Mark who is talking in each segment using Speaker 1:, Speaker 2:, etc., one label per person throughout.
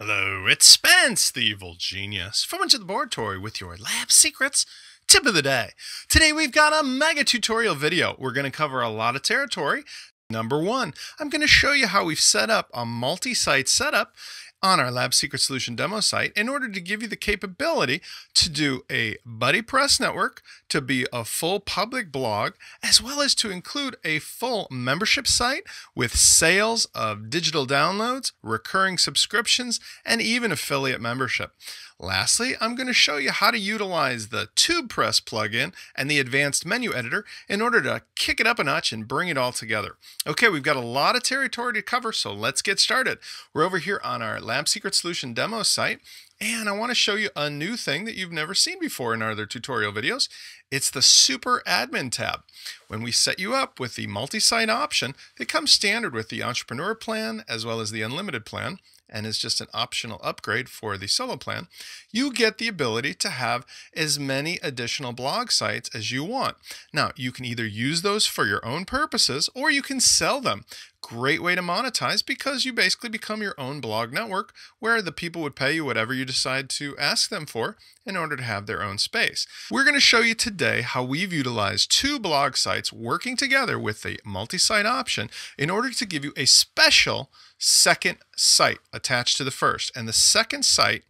Speaker 1: Hello, it's Spence, the evil genius, from Into the Laboratory with your lab secrets tip of the day. Today we've got a mega tutorial video. We're going to cover a lot of territory. Number one, I'm going to show you how we've set up a multi-site setup on our Lab Secret Solution demo site in order to give you the capability to do a WordPress network, to be a full public blog, as well as to include a full membership site with sales of digital downloads, recurring subscriptions, and even affiliate membership. Lastly, I'm going to show you how to utilize the TubePress plugin and the advanced menu editor in order to kick it up a notch and bring it all together. Okay, we've got a lot of territory to cover, so let's get started. We're over here on our Lab Secret Solution demo site, and I want to show you a new thing that you've never seen before in our other tutorial videos. It's the Super Admin tab. When we set you up with the multi-site option, it comes standard with the Entrepreneur plan as well as the Unlimited plan, and is just an optional upgrade for the Solo plan. You get the ability to have as many additional blog sites as you want. Now, you can either use those for your own purposes or you can sell them. Great way to monetize because you basically become your own blog network where the people would pay you whatever you decide to ask them for in order to have their own space. We're going to show you today how we've utilized two blog sites working together with the multi-site option in order to give you a special second site attached to the first. And the second site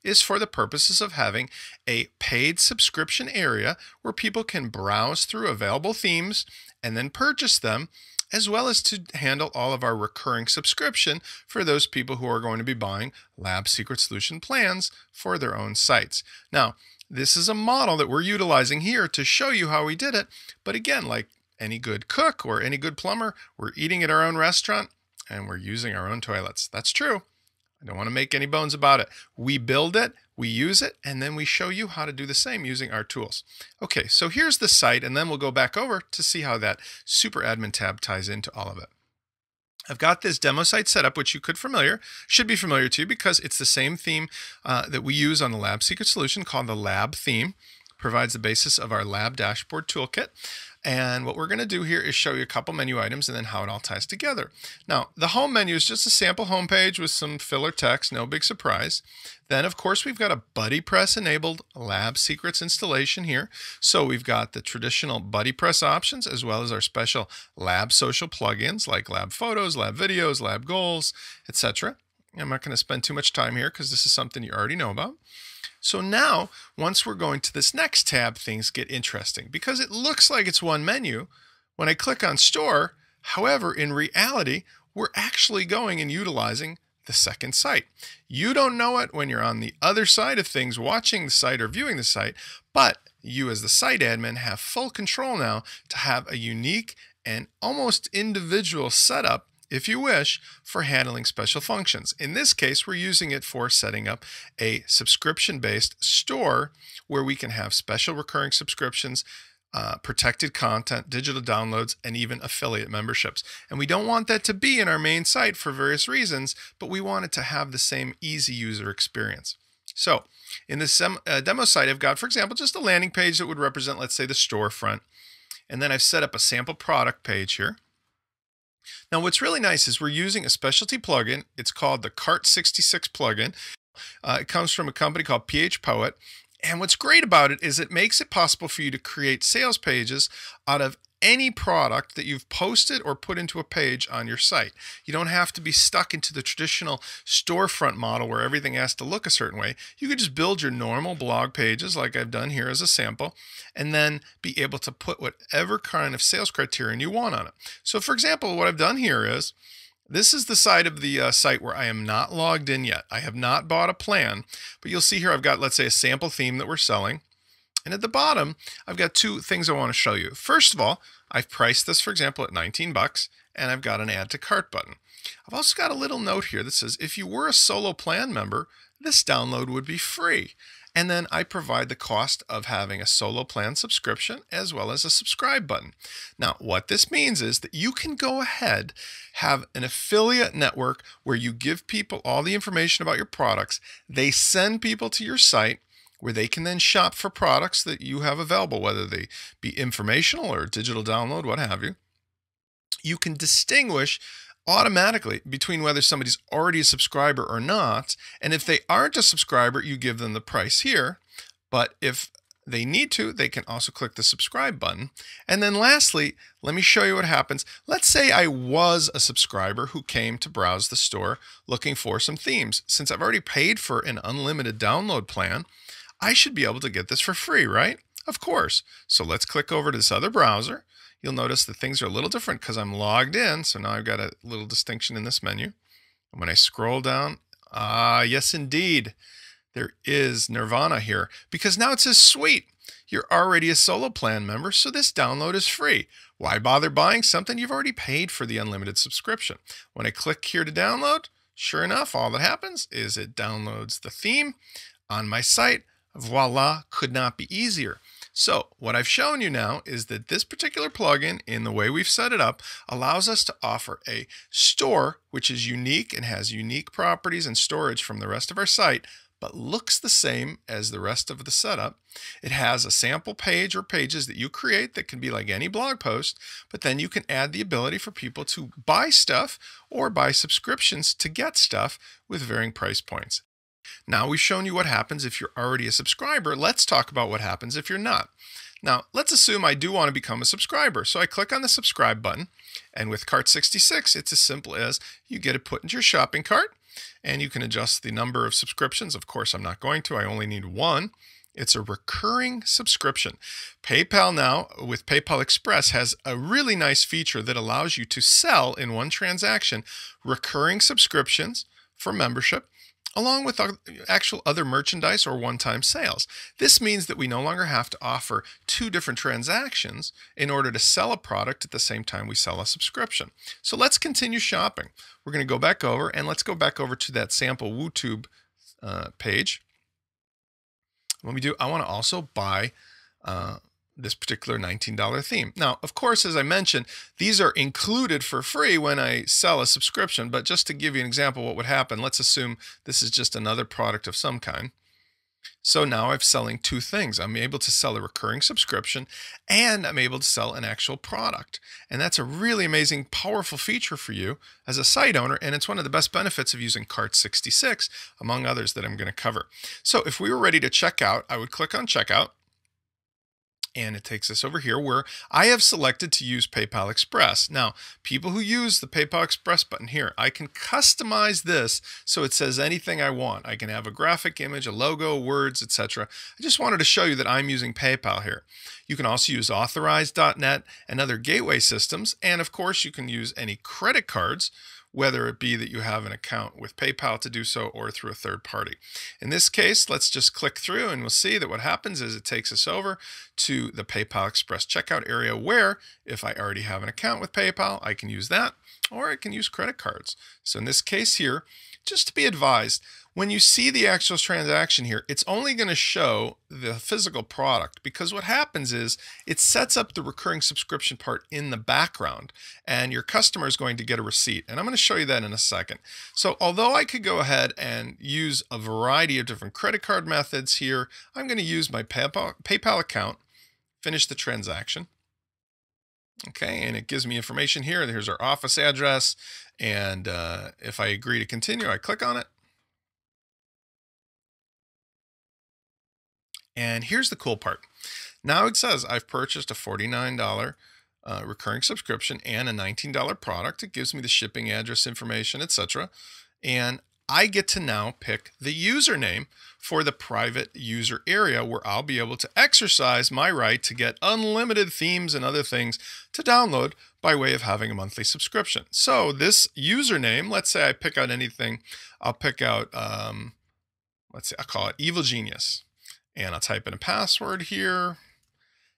Speaker 1: is for the purposes of having a paid subscription area where people can browse through available themes and then purchase them, as well as to handle all of our recurring subscription for those people who are going to be buying Lab Secret Solution plans for their own sites. Now, this is a model that we're utilizing here to show you how we did it. But again, like any good cook or any good plumber, we're eating at our own restaurant and we're using our own toilets. That's true. I don't want to make any bones about it. We build it, we use it, and then we show you how to do the same using our tools. Okay, so here's the site, and then we'll go back over to see how that Super Admin tab ties into all of it. I've got this demo site set up, which you should be familiar to, because it's the same theme that we use on the Lab Secret Solution called the Lab theme. Provides the basis of our Lab Dashboard Toolkit. And what we're going to do here is show you a couple menu items and then how it all ties together. Now, the home menu is just a sample homepage with some filler text, no big surprise. Then, of course, we've got a BuddyPress enabled Lab Secrets installation here. So we've got the traditional BuddyPress options as well as our special Lab Social plugins like Lab Photos, Lab Videos, Lab Goals, etc. I'm not going to spend too much time here because this is something you already know about. So now, once we're going to this next tab, things get interesting because it looks like it's one menu when I click on Store. However, in reality, we're actually going and utilizing the second site. You don't know it when you're on the other side of things watching the site or viewing the site, but you as the site admin have full control now to have a unique and almost individual setup, if you wish, for handling special functions. In this case, we're using it for setting up a subscription-based store where we can have special recurring subscriptions, protected content, digital downloads, and even affiliate memberships. And we don't want that to be in our main site for various reasons, but we want it to have the same easy user experience. So in this demo site, I've got, for example, just a landing page that would represent, let's say, the storefront. And then I've set up a sample product page here. Now, what's really nice is we're using a specialty plugin. It's called the Cart66 Plugin. It comes from a company called PHPoet. And what's great about it is it makes it possible for you to create sales pages out of any product that you've posted or put into a page on your site. You don't have to be stuck into the traditional storefront model where everything has to look a certain way. You could just build your normal blog pages like I've done here as a sample, and then be able to put whatever kind of sales criterion you want on it. So for example, what I've done here is, this is the side of the site where I am not logged in yet. I have not bought a plan, but you'll see here I've got, let's say, a sample theme that we're selling. And at the bottom, I've got two things I want to show you. First of all, I've priced this, for example, at 19 bucks, and I've got an add to cart button. I've also got a little note here that says, if you were a solo plan member, this download would be free. And then I provide the cost of having a solo plan subscription as well as a subscribe button. Now, what this means is that you can go ahead, have an affiliate network where you give people all the information about your products. They send people to your site where they can then shop for products that you have available, whether they be informational or digital download, what have you. You can distinguish automatically between whether somebody's already a subscriber or not. And if they aren't a subscriber, you give them the price here. But if they need to, they can also click the subscribe button. And then lastly, let me show you what happens. Let's say I was a subscriber who came to browse the store looking for some themes. Since I've already paid for an unlimited download plan, I should be able to get this for free, right? Of course. So let's click over to this other browser. You'll notice that things are a little different because I'm logged in. So now I've got a little distinction in this menu. And when I scroll down, yes, indeed, there is Nirvana here because now it says, sweet, you're already a solo plan member, so this download is free. Why bother buying something you've already paid for the unlimited subscription? When I click here to download, sure enough, all that happens is it downloads the theme on my site. Voila, could not be easier. So what I've shown you now is that this particular plugin, in the way we've set it up, allows us to offer a store which is unique and has unique properties and storage from the rest of our site, but looks the same as the rest of the setup. It has a sample page or pages that you create that can be like any blog post, but then you can add the ability for people to buy stuff or buy subscriptions to get stuff with varying price points. Now we've shown you what happens if you're already a subscriber. Let's talk about what happens if you're not. Now, let's assume I do want to become a subscriber. So I click on the subscribe button, and with Cart66, it's as simple as you get it put into your shopping cart, and you can adjust the number of subscriptions. Of course, I'm not going to. I only need one. It's a recurring subscription. PayPal now, with PayPal Express, has a really nice feature that allows you to sell in one transaction recurring subscriptions for membership, along with actual other merchandise or one-time sales. This means that we no longer have to offer two different transactions in order to sell a product at the same time we sell a subscription. So let's continue shopping. We're going to go back over, and let's go back over to that sample WooTube page. When we do, I want to also buy this particular $19 theme. Now, of course, as I mentioned, these are included for free when I sell a subscription, but just to give you an example what would happen, let's assume this is just another product of some kind. So now I'm selling two things. I'm able to sell a recurring subscription, and I'm able to sell an actual product. And that's a really amazing, powerful feature for you as a site owner, and it's one of the best benefits of using Cart66, among others that I'm going to cover. So if we were ready to check out, I would click on checkout, and it takes us over here where I have selected to use PayPal Express. Now, people who use the PayPal Express button here, I can customize this so it says anything I want. I can have a graphic image, a logo, words, etc. I just wanted to show you that I'm using PayPal here. You can also use Authorize.net and other gateway systems. And of course, you can use any credit cards, whether it be that you have an account with PayPal to do so or through a third party. In this case, let's just click through, and we'll see that what happens is it takes us over to the PayPal Express checkout area where, if I already have an account with PayPal, I can use that, or I can use credit cards. So in this case here, just to be advised, when you see the actual transaction here, it's only going to show the physical product, because what happens is it sets up the recurring subscription part in the background, and your customer is going to get a receipt. And I'm going to show you that in a second. So although I could go ahead and use a variety of different credit card methods here, I'm going to use my PayPal account, finish the transaction. Okay, and it gives me information here. Here's our office address, and if I agree to continue, I click on it. And here's the cool part. Now it says I've purchased a $49 recurring subscription and a $19 product. It gives me the shipping address information, etc. And I get to now pick the username for the private user area where I'll be able to exercise my right to get unlimited themes and other things to download by way of having a monthly subscription. So this username, let's say I pick out anything. I'll pick out, let's say I'll call it Evil Genius. And I'll type in a password here.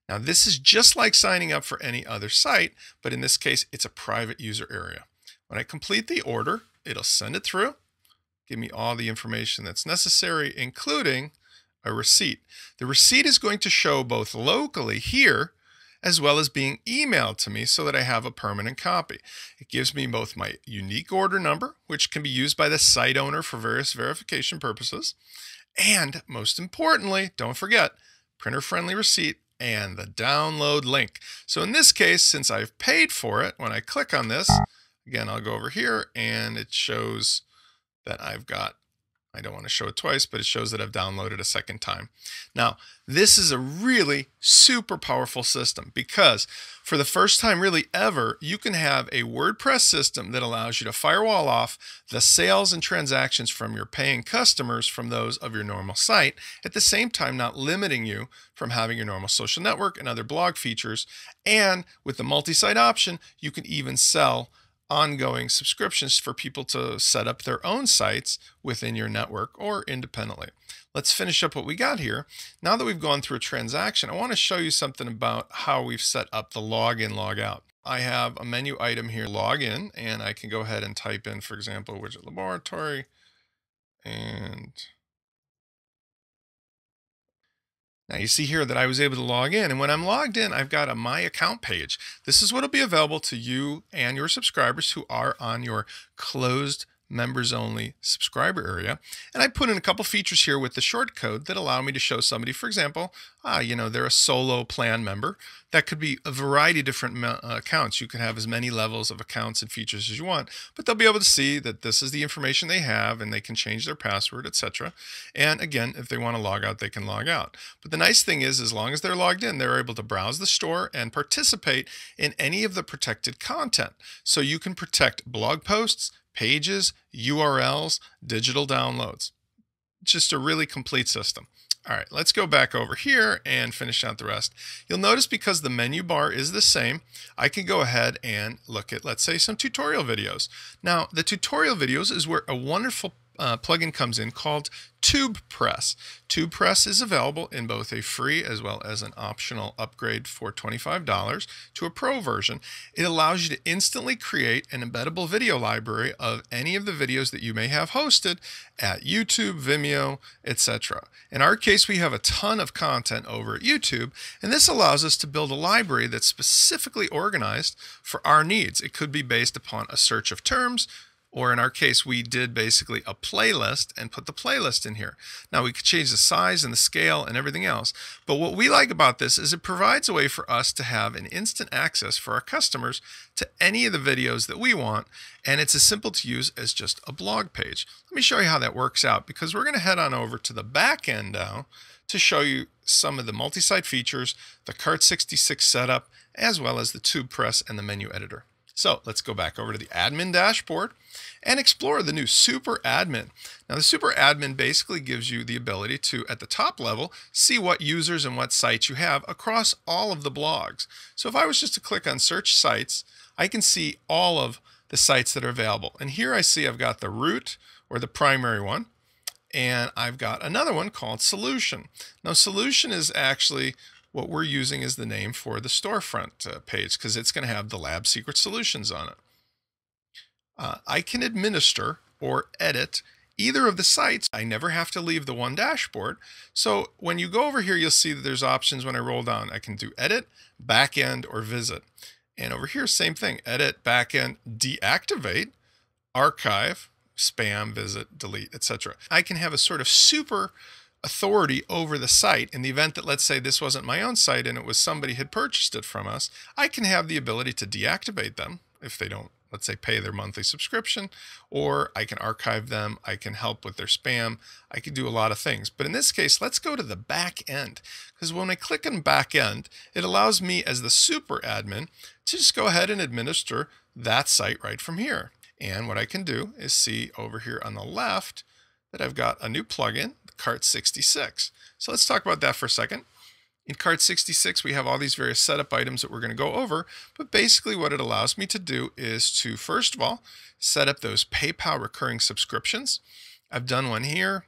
Speaker 1: Now this is just like signing up for any other site, but in this case, it's a private user area. When I complete the order, it'll send it through, give me all the information that's necessary, including a receipt. The receipt is going to show both locally here, as well as being emailed to me so that I have a permanent copy. It gives me both my unique order number, which can be used by the site owner for various verification purposes, and most importantly, don't forget, printer-friendly receipt and the download link. So in this case, since I've paid for it, when I click on this, Again, I'll go over here and it shows that I don't want to show it twice, but it shows that I've downloaded a second time. Now, this is a really super powerful system because for the first time really ever, you can have a WordPress system that allows you to firewall off the sales and transactions from your paying customers from those of your normal site, at the same time not limiting you from having your normal social network and other blog features. And with the multi-site option, you can even sell ongoing subscriptions for people to set up their own sites within your network or independently. Let's finish up what we got here. Now that we've gone through a transaction, I want to show you something about how we've set up the login, logout. I have a menu item here, login, and I can go ahead and type in, for example, widget laboratory, and now you see here that I was able to log in, and when I'm logged in, I've got a My Account page. This is what will be available to you and your subscribers who are on your closed members only subscriber area. And I put in a couple features here with the short code that allow me to show somebody, for example, they're a solo plan member. That could be a variety of different accounts. You can have as many levels of accounts and features as you want, but they'll be able to see that this is the information they have and they can change their password, etc. And again, if they want to log out, they can log out. But the nice thing is, as long as they're logged in, they're able to browse the store and participate in any of the protected content. So you can protect blog posts, pages, URLs, digital downloads. Just a really complete system. All right, let's go back over here and finish out the rest. You'll notice because the menu bar is the same, I can go ahead and look at, let's say, some tutorial videos. Now, the tutorial videos is where a wonderful plugin comes in called TubePress. TubePress is available in both a free as well as an optional upgrade for $25 to a pro version. It allows you to instantly create an embeddable video library of any of the videos that you may have hosted at YouTube, Vimeo, etc. In our case, we have a ton of content over at YouTube, and this allows us to build a library that's specifically organized for our needs. It could be based upon a search of terms, or in our case, we did basically a playlist and put the playlist in here. Now we could change the size and the scale and everything else. But what we like about this is it provides a way for us to have an instant access for our customers to any of the videos that we want. And it's as simple to use as just a blog page. Let me show you how that works out, because we're going to head on over to the back end now to show you some of the multi-site features, the Cart66 setup, as well as the TubePress and the menu editor. So let's go back over to the admin dashboard and explore the new super admin. Now the super admin basically gives you the ability to, at the top level, see what users and what sites you have across all of the blogs. So if I was just to click on search sites, I can see all of the sites that are available. And here I see I've got the root, or the primary one, and I've got another one called solution. Now solution is actually what we're using as the name for the storefront page, because it's going to have the lab secret solutions on it. I can administer or edit either of the sites. I never have to leave the one dashboard. So when you go over here, you'll see that there's options when I roll down. I can do edit, backend, or visit. And over here, same thing, edit, backend, deactivate, archive, spam, visit, delete, etc. I can have a sort of super authority over the site in the event that, let's say, this wasn't my own site and it was somebody had purchased it from us. I can have the ability to deactivate them if they don't, let's say, pay their monthly subscription, or I can archive them. I can help with their spam. I can do a lot of things. But in this case, let's go to the back end, because when I click on back end, it allows me as the super admin to just go ahead and administer that site right from here. And what I can do is see over here on the left that I've got a new plugin, Cart66. So let's talk about that for a second. In Cart66, we have all these various setup items that we're going to go over, but basically what it allows me to do is to, first of all, set up those PayPal recurring subscriptions. I've done one here.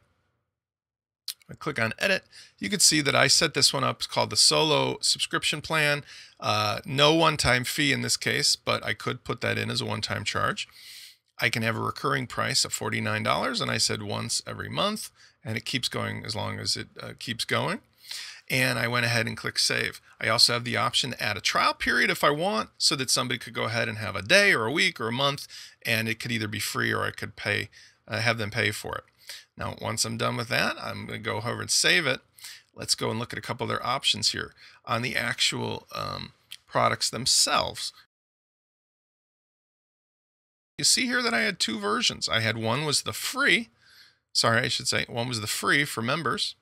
Speaker 1: I click on edit. You can see that I set this one up. It's called the solo subscription plan. No one-time fee in this case, but I could put that in as a one-time charge. I can have a recurring price of $49, and I said once every month, and it keeps going as long as it keeps going. And I went ahead and clicked save. I also have the option to add a trial period if I want, so that somebody could go ahead and have a day or a week or a month, and it could either be free or I could pay, have them pay for it. Now, once I'm done with that, I'm going to go over and save it. Let's go and look at a couple of their options here on the actual products themselves. You see here that I had two versions. I had one was the free, sorry, I should say one was the free for members,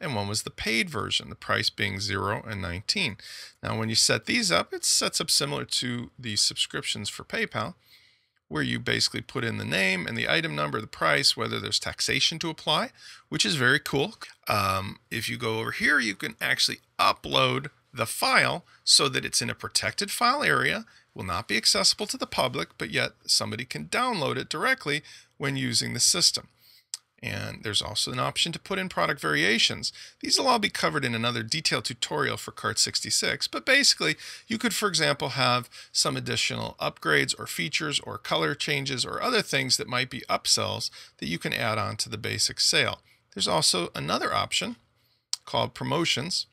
Speaker 1: and one was the paid version, the price being 0 and 19. Now, when you set these up, it sets up similar to the subscriptions for PayPal, where you basically put in the name and the item number, the price, whether there's taxation to apply, which is very cool. If you go over here, you can actually upload the file so that it's in a protected file area, will not be accessible to the public, but yet somebody can download it directly when using the system. And there's also an option to put in product variations. These will all be covered in another detailed tutorial for Cart66, but basically you could, for example, have some additional upgrades or features or color changes or other things that might be upsells that you can add on to the basic sale. There's also another option called promotions.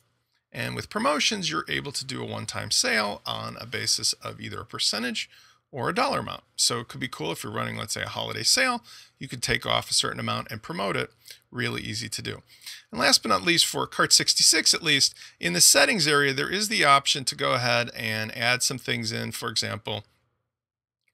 Speaker 1: And with promotions, you're able to do a one-time sale on a basis of either a percentage or a dollar amount. So it could be cool if you're running, let's say, a holiday sale, you could take off a certain amount and promote it. Really easy to do. And last but not least, for Cart66 at least, in the settings area, there is the option to go ahead and add some things in, for example,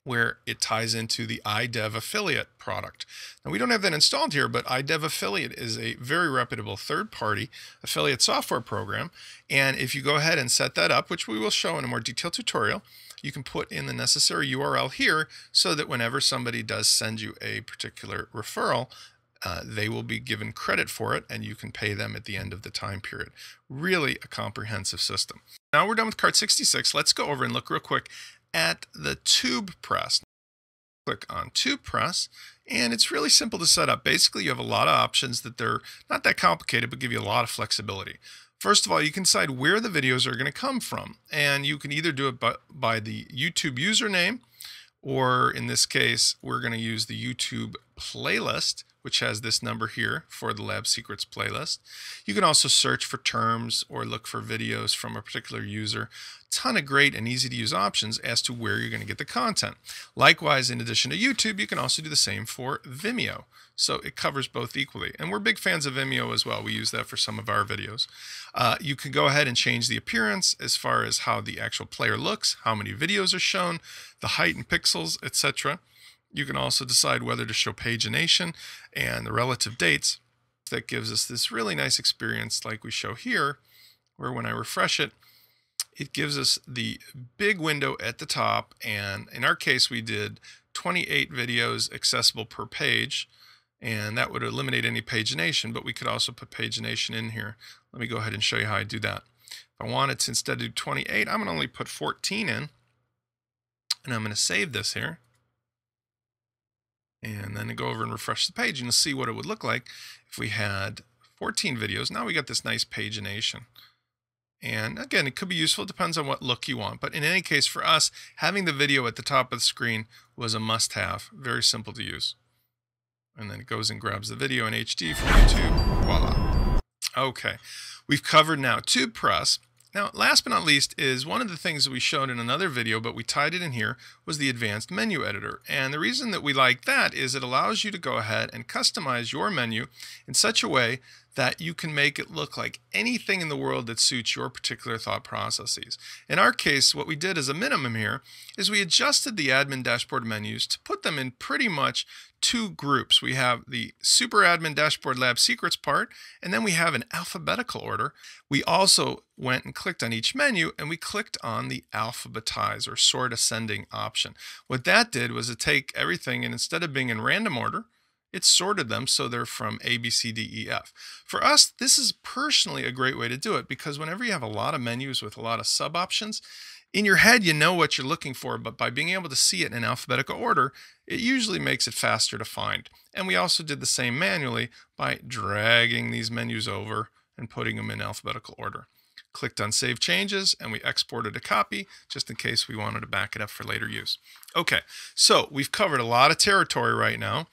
Speaker 1: where it ties into the iDev affiliate product. Now, we don't have that installed here, but iDev affiliate is a very reputable third-party affiliate software program. And if you go ahead and set that up, which we will show in a more detailed tutorial, you can put in the necessary URL here so that whenever somebody does send you a particular referral, they will be given credit for it and you can pay them at the end of the time period. Really a comprehensive system. Now we're done with Cart66. Let's go over and look real quick at the TubePress. Click on TubePress, and it's really simple to set up. Basically, you have a lot of options that they're not that complicated, but give you a lot of flexibility. First of all, you can decide where the videos are going to come from, and you can either do it by the YouTube username, or in this case, we're going to use the YouTube playlist, which has this number here for the Lab Secrets playlist. You can also search for terms or look for videos from a particular user. Ton of great and easy to use options as to where you're going to get the content. Likewise, in addition to YouTube, you can also do the same for Vimeo. So it covers both equally. And we're big fans of Vimeo as well. We use that for some of our videos. You can go ahead and change the appearance as far as how the actual player looks, how many videos are shown, the height and pixels, etc. You can also decide whether to show pagination and the relative dates. That gives us this really nice experience like we show here, where when I refresh it, it gives us the big window at the top. And in our case, we did 28 videos accessible per page, and that would eliminate any pagination, but we could also put pagination in here. Let me go ahead and show you how I do that. If I wanted to instead do 28, I'm going to only put 14 in, and I'm going to save this here. And then go over and refresh the page, and you'll see what it would look like if we had 14 videos. Now we got this nice pagination. And again, it could be useful. It depends on what look you want. But in any case, for us, having the video at the top of the screen was a must-have. Very simple to use. And then it goes and grabs the video in HD from YouTube. Voila. Okay, we've covered now TubePress. Now, last but not least is one of the things that we showed in another video, but we tied it in here, was the advanced menu editor. And the reason that we like that is it allows you to go ahead and customize your menu in such a way that you can make it look like anything in the world that suits your particular thought processes. In our case, what we did as a minimum here is we adjusted the admin dashboard menus to put them in pretty much two groups. We have the super admin dashboard lab secrets part, and then we have an alphabetical order. We also went and clicked on each menu, and we clicked on the alphabetize or sort ascending option. What that did was it take everything, and instead of being in random order, it sorted them so they're from A, B, C, D, E, F. For us, this is personally a great way to do it because whenever you have a lot of menus with a lot of sub options, in your head you know what you're looking for, but by being able to see it in alphabetical order, it usually makes it faster to find. And we also did the same manually by dragging these menus over and putting them in alphabetical order. Clicked on Save Changes, and we exported a copy just in case we wanted to back it up for later use. Okay, so we've covered a lot of territory right now.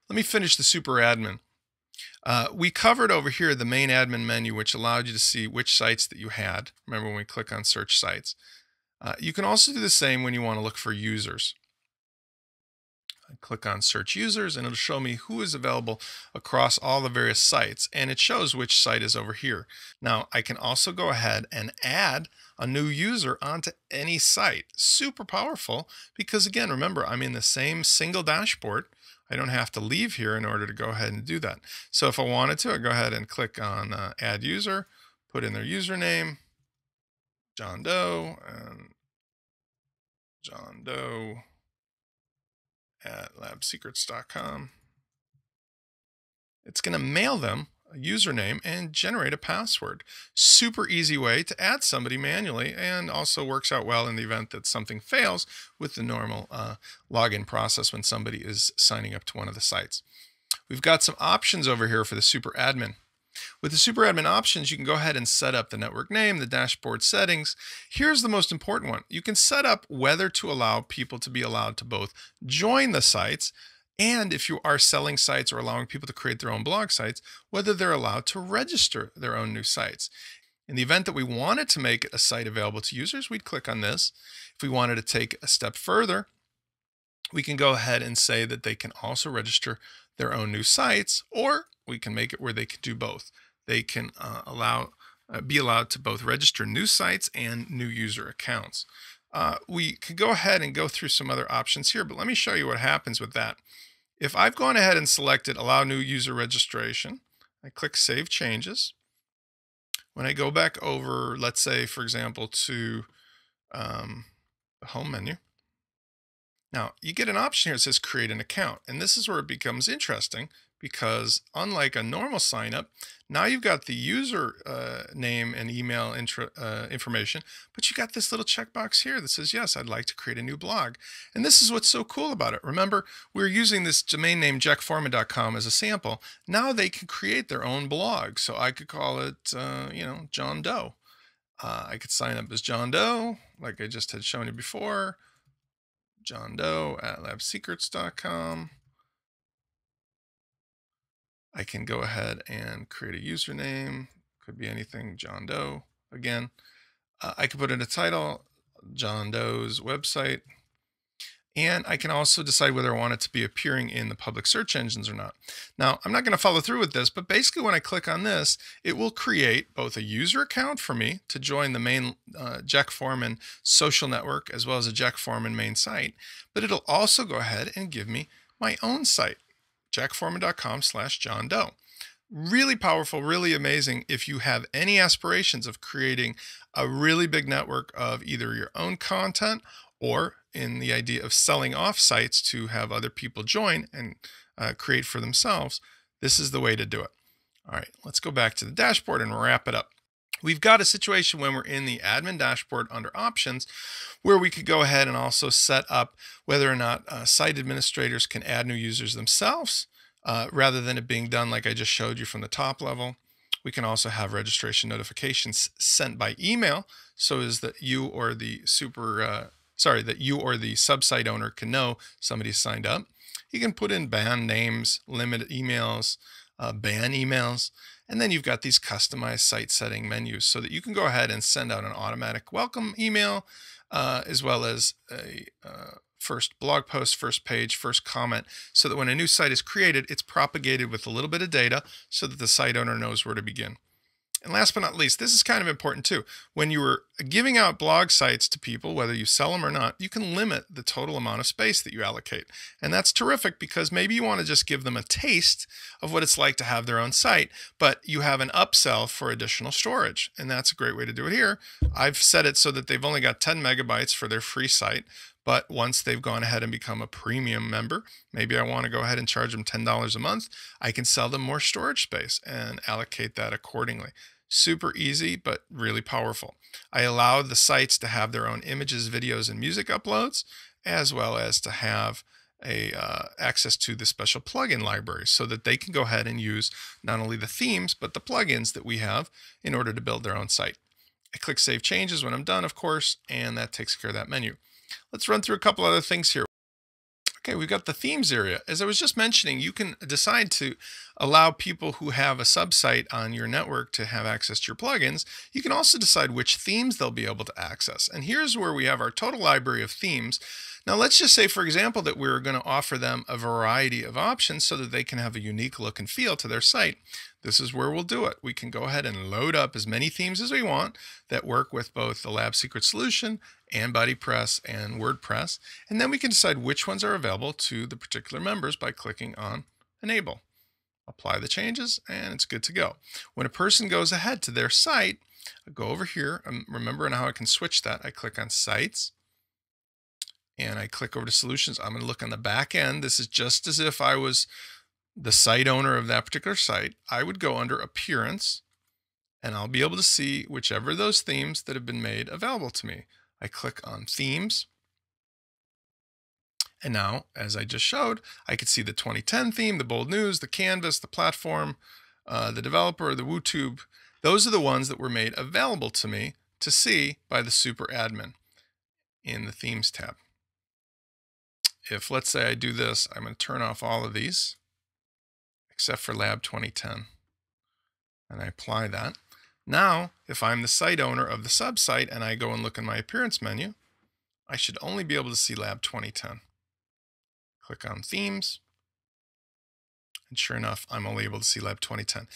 Speaker 1: Let me finish the super admin. We covered over here the main admin menu, which allowed you to see which sites that you had. Remember when we click on search sites. You can also do the same when you want to look for users. click on search users, and it'll show me who is available across all the various sites, and it shows which site is over here. Now I can also go ahead and add a new user onto any site. Super powerful, because again, remember, I'm in the same single dashboard. I don't have to leave here in order to go ahead and do that. So if I wanted to, I go ahead and click on add user, put in their username, John Doe, and John Doe at labsecrets.com. It's going to mail them a username and generate a password. Super easy way to add somebody manually, and also works out well in the event that something fails with the normal login process when somebody is signing up to one of the sites. We've got some options over here for the super admin. With the super admin options, you can go ahead and set up the network name, the dashboard settings. Here's the most important one. You can set up whether to allow people to be allowed to both join the sites, and if you are selling sites or allowing people to create their own blog sites, whether they're allowed to register their own new sites. In the event that we wanted to make a site available to users, we'd click on this. If we wanted to take a step further, we can go ahead and say that they can also register their own new sites, or we can make it where they can do both. They can be allowed to both register new sites and new user accounts. We could go ahead and go through some other options here, but let me show you what happens with that. If I've gone ahead and selected allow new user registration, I click save changes. When I go back over, let's say, for example, to the home menu, now you get an option here that says create an account. And this is where it becomes interesting, because unlike a normal sign up, now you've got the user name and email information, but you got this little checkbox here that says, yes, I'd like to create a new blog. And this is what's so cool about it. Remember, we're using this domain name jackforeman.com as a sample. Now they can create their own blog. So I could call it, John Doe. I could sign up as John Doe, like I just had shown you before. John Doe at labsecrets.com. I can go ahead and create a username. Could be anything, John Doe. Again, I can put in a title, John Doe's website. And I can also decide whether I want it to be appearing in the public search engines or not. Now, I'm not going to follow through with this, but basically when I click on this, it will create both a user account for me to join the main Jack Foreman social network, as well as a Jack Foreman main site. But it'll also go ahead and give me my own site, jackforeman.com/John Doe. Really powerful, really amazing if you have any aspirations of creating a really big network of either your own content, or in the idea of selling off sites to have other people join and create for themselves. This is the way to do it. All right, let's go back to the dashboard and wrap it up. We've got a situation when we're in the admin dashboard under options, where we could go ahead and also set up whether or not site administrators can add new users themselves, rather than it being done like I just showed you from the top level. We can also have registration notifications sent by email, so as that you or the sub-site owner can know somebody's signed up. You can put in ban names, limit emails, ban emails, and then you've got these customized site setting menus so that you can go ahead and send out an automatic welcome email, as well as a first blog post, first page, first comment, so that when a new site is created, it's propagated with a little bit of data so that the site owner knows where to begin. And last but not least, this is kind of important too. When you are giving out blog sites to people, whether you sell them or not, you can limit the total amount of space that you allocate. And that's terrific, because maybe you want to just give them a taste of what it's like to have their own site, but you have an upsell for additional storage. And that's a great way to do it here. I've set it so that they've only got 10 megabytes for their free site. But once they've gone ahead and become a premium member, maybe I want to go ahead and charge them $10 a month, I can sell them more storage space and allocate that accordingly. Super easy, but really powerful. I allow the sites to have their own images, videos, and music uploads, as well as to have access to the special plugin library, so that they can go ahead and use not only the themes, but the plugins that we have in order to build their own site. I click Save Changes when I'm done, of course, and that takes care of that menu. Let's run through a couple other things here. Okay, we've got the themes area. As I was just mentioning, you can decide to allow people who have a subsite on your network to have access to your plugins. You can also decide which themes they'll be able to access. And here's where we have our total library of themes. Now, let's just say, for example, that we're going to offer them a variety of options so that they can have a unique look and feel to their site. This is where we'll do it. We can go ahead and load up as many themes as we want that work with both the Lab Secret solution and BuddyPress and WordPress. And then we can decide which ones are available to the particular members by clicking on Enable. Apply the changes, and it's good to go. When a person goes ahead to their site, I go over here. Remember how I can switch that. I click on Sites, and I click over to Solutions. I'm going to look on the back end. This is just as if I was the site owner of that particular site. I would go under Appearance, and I'll be able to see whichever of those themes that have been made available to me. I click on Themes. And now, as I just showed, I could see the 2010 theme, the Bold News, the Canvas, the Platform, the Developer, the WooTube. Those are the ones that were made available to me to see by the super admin in the Themes tab. If, let's say, I do this, I'm going to turn off all of these except for Lab 2010. And I apply that. Now, if I'm the site owner of the subsite and I go and look in my Appearance menu, I should only be able to see Lab 2010. Click on Themes, and sure enough, I'm only able to see Lab 2010.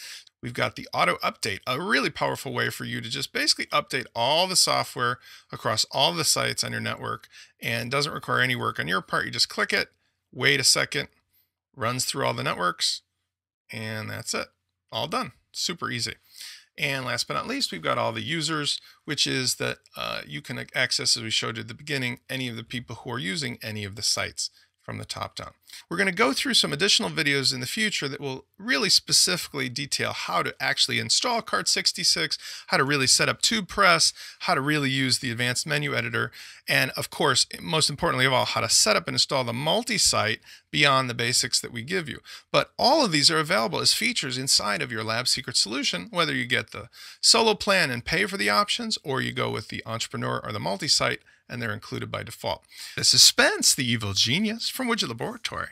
Speaker 1: We've got the auto update, a really powerful way for you to just basically update all the software across all the sites on your network, and doesn't require any work on your part. You just click it, wait a second, runs through all the networks, and that's it. All done. Super easy. And last but not least, we've got all the users, which is that you can access, as we showed you at the beginning, any of the people who are using any of the sites from the top down. We're going to go through some additional videos in the future that will really specifically detail how to actually install Cart66, how to really set up TubePress, how to really use the advanced menu editor, and of course, most importantly of all, how to set up and install the multi-site beyond the basics that we give you. But all of these are available as features inside of your Lab Secret solution, whether you get the solo plan and pay for the options, or you go with the entrepreneur or the multi-site, and they're included by default. This is Spence, the evil genius from Widget Laboratory.